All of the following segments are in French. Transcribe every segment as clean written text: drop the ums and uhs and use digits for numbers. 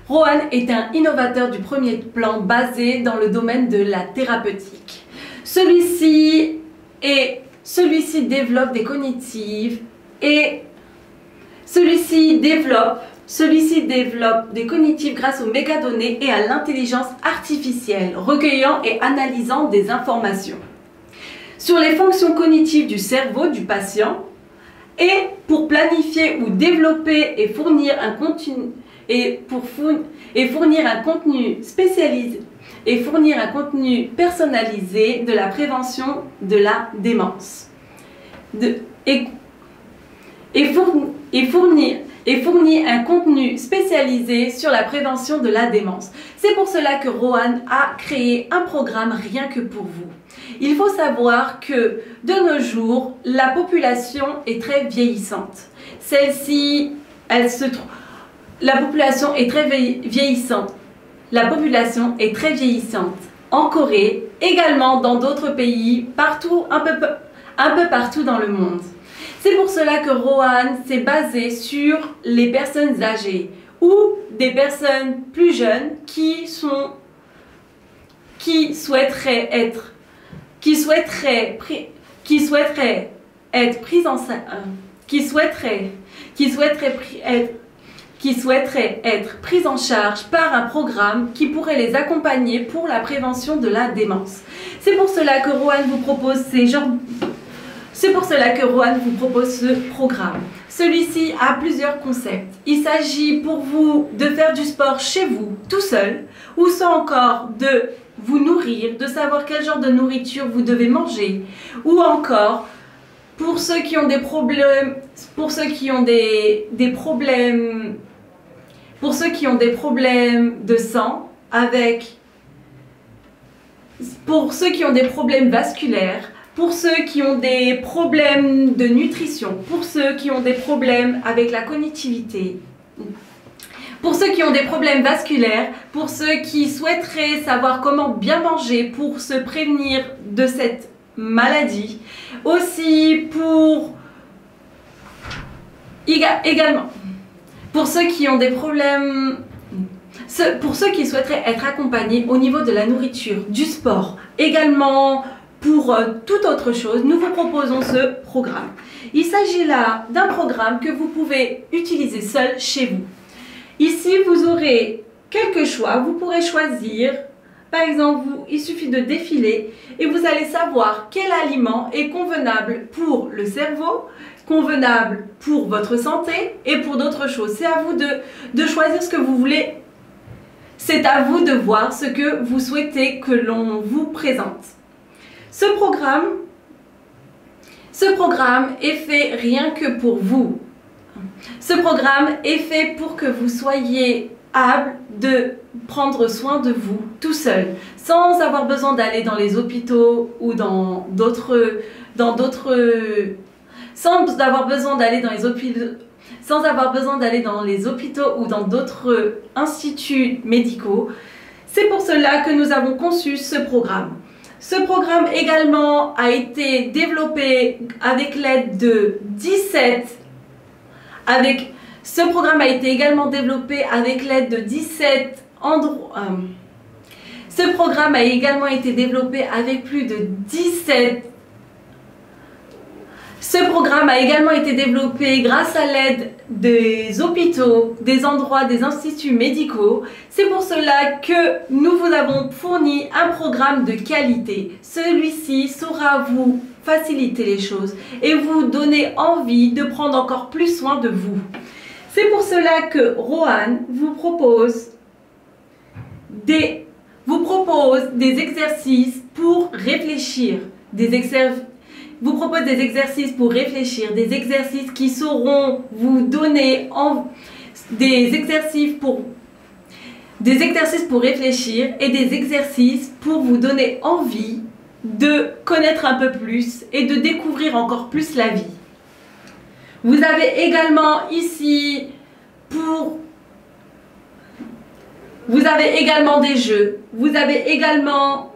Rohan est un innovateur du premier plan basé dans le domaine de la thérapeutique. Celui-ci développe des cognitives et celui-ci développe des cognitives grâce aux mégadonnées et à l'intelligence artificielle, recueillant et analysant des informations sur les fonctions cognitives du cerveau du patient et pour planifier ou développer et fournir un contenu spécialisé et fournir un contenu personnalisé de la prévention de la démence. Fournir un contenu spécialisé sur la prévention de la démence. C'est pour cela que Rohan a créé un programme rien que pour vous. Il faut savoir que de nos jours, la population est très vieillissante. La population est très vieillissante. La population est très vieillissante en Corée, également dans d'autres pays, partout, un peu partout dans le monde. C'est pour cela que Rohan s'est basé sur les personnes âgées ou des personnes plus jeunes qui souhaiteraient être prises en charge par un programme qui pourrait les accompagner pour la prévention de la démence. C'est pour cela que Rohan vous propose ce programme. Celui-ci a plusieurs concepts. Il s'agit pour vous de faire du sport chez vous, tout seul, ou soit encore de vous nourrir, de savoir quel genre de nourriture vous devez manger, ou encore pour ceux qui ont des problèmes, de sang, pour ceux qui ont des problèmes vasculaires, pour ceux qui ont des problèmes de nutrition, pour ceux qui ont des problèmes avec la cognitivité, pour ceux qui ont des problèmes vasculaires, pour ceux qui souhaiteraient savoir comment bien manger pour se prévenir de cette maladie, aussi également pour ceux qui ont des problèmes, pour ceux qui souhaiteraient être accompagnés au niveau de la nourriture, du sport, également pour toute autre chose, nous vous proposons ce programme. Il s'agit là d'un programme que vous pouvez utiliser seul chez vous. Ici, vous aurez quelques choix. Vous pourrez choisir, par exemple, il suffit de défiler et vous allez savoir quel aliment est convenable pour le cerveau, convenable pour votre santé et pour d'autres choses. C'est à vous de choisir ce que vous voulez. C'est à vous de voir ce que vous souhaitez que l'on vous présente. Ce programme est fait rien que pour vous. Ce programme est fait pour que vous soyez apte de prendre soin de vous tout seul, sans avoir besoin d'aller dans les hôpitaux ou sans avoir besoin d'aller dans les hôpitaux ou dans d'autres instituts médicaux. C'est pour cela que nous avons conçu ce programme. Ce programme également a été développé avec l'aide de 17 endroits. Ce programme a également été développé avec plus de 17. Ce programme a également été développé grâce à l'aide des hôpitaux, des endroits, des instituts médicaux. C'est pour cela que nous vous avons fourni un programme de qualité. Celui-ci saura vous faciliter les choses et vous donner envie de prendre encore plus soin de vous. C'est pour cela que Rohan vous propose des exercices pour réfléchir, des exercices qui sauront vous donner des exercices pour réfléchir et des exercices pour vous donner envie de connaître un peu plus et de découvrir encore plus la vie. Vous avez également ici vous avez également des jeux, vous avez également,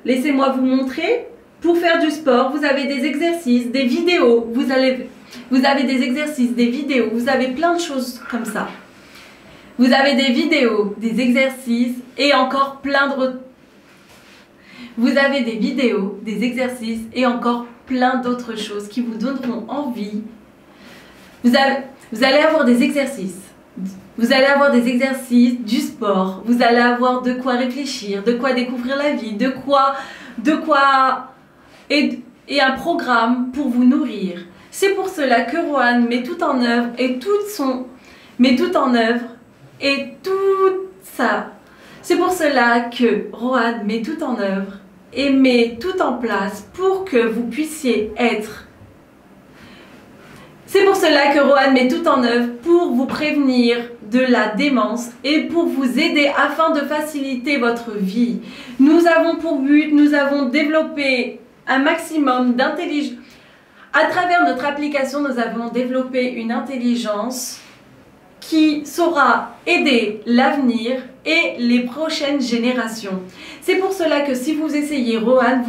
laissez-moi vous montrer, pour faire du sport, vous avez des exercices, des vidéos, vous avez des exercices, des vidéos, vous avez plein de choses comme ça. Vous avez des vidéos, des exercices et encore plein de... Vous avez des vidéos, des exercices et encore plein d'autres choses qui vous donneront envie. Vous allez avoir des exercices. Vous allez avoir des exercices, du sport. Vous allez avoir de quoi réfléchir, de quoi découvrir la vie, et un programme pour vous nourrir. C'est pour cela que Rohan met tout en œuvre et tout ça. C'est pour cela que Rohan met tout en œuvre et met tout en place pour que vous puissiez être. C'est pour cela que Rohan met tout en œuvre pour vous prévenir de la démence et pour vous aider afin de faciliter votre vie. Nous avons pour but, nous avons développé un maximum d'intelligence. À travers notre application, nous avons développé une intelligence qui saura aider l'avenir et les prochaines générations. C'est pour cela que si vous essayez Rohan,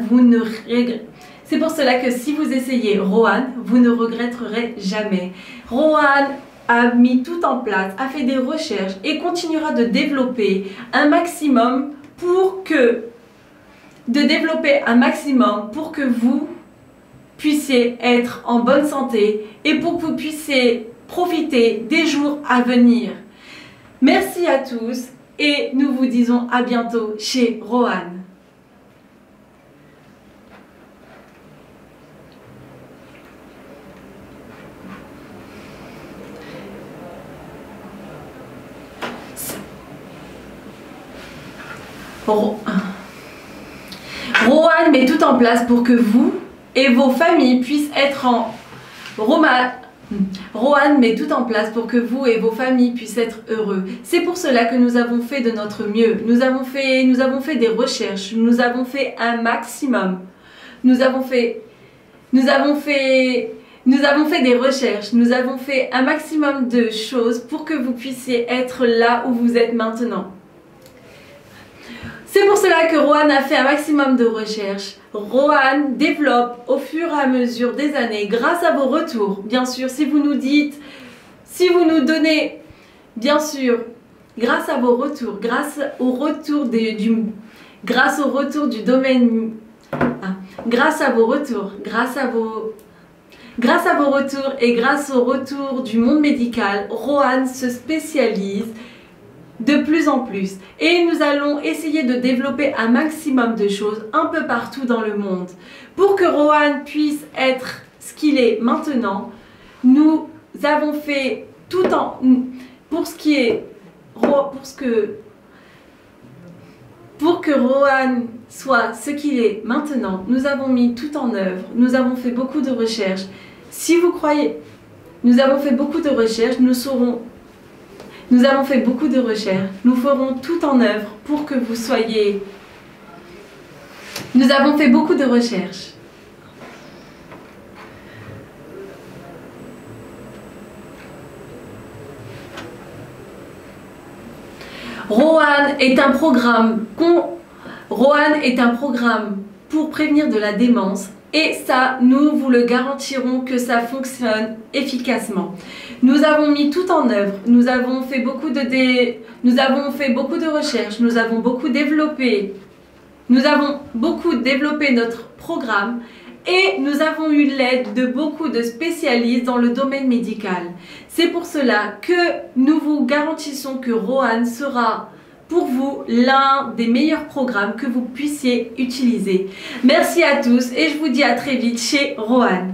vous ne regretterez jamais. Rohan a mis tout en place, a fait des recherches et continuera de développer un maximum pour que vous puissiez être en bonne santé et pour que vous puissiez profiter des jours à venir. Merci à tous et nous vous disons à bientôt chez Rohan. Rohan met tout en place pour que vous et vos familles puissent être Rohan met tout en place pour que vous et vos familles puissent être heureux. C'est pour cela que nous avons fait de notre mieux. Nous avons fait des recherches. Nous avons fait un maximum. Nous avons fait des recherches. Nous avons fait un maximum de choses pour que vous puissiez être là où vous êtes maintenant. C'est pour cela que Rohan a fait un maximum de recherches. Rohan développe au fur et à mesure des années, grâce à vos retours. Bien sûr, si vous nous donnez, bien sûr, grâce à vos retours, grâce au retour du domaine, grâce à vos retours et grâce au retour du monde médical, Rohan se spécialise de plus en plus et nous allons essayer de développer un maximum de choses un peu partout dans le monde pour que Rohan puisse être ce qu'il est maintenant. Nous avons fait tout en pour que Rohan soit ce qu'il est maintenant. Nous avons mis tout en œuvre, nous avons fait beaucoup de recherches. Si vous croyez, nous avons fait beaucoup de recherches, nous avons fait beaucoup de recherches, nous ferons tout en œuvre pour que vous soyez... Nous avons fait beaucoup de recherches. Rohan est un programme pour prévenir de la démence. Et ça, nous vous le garantirons que ça fonctionne efficacement. Nous avons mis tout en œuvre, nous avons fait beaucoup de recherches, nous avons beaucoup développé notre programme et nous avons eu l'aide de beaucoup de spécialistes dans le domaine médical. C'est pour cela que nous vous garantissons que Rohan sera pour vous l'un des meilleurs programmes que vous puissiez utiliser. Merci à tous et je vous dis à très vite chez Rohan.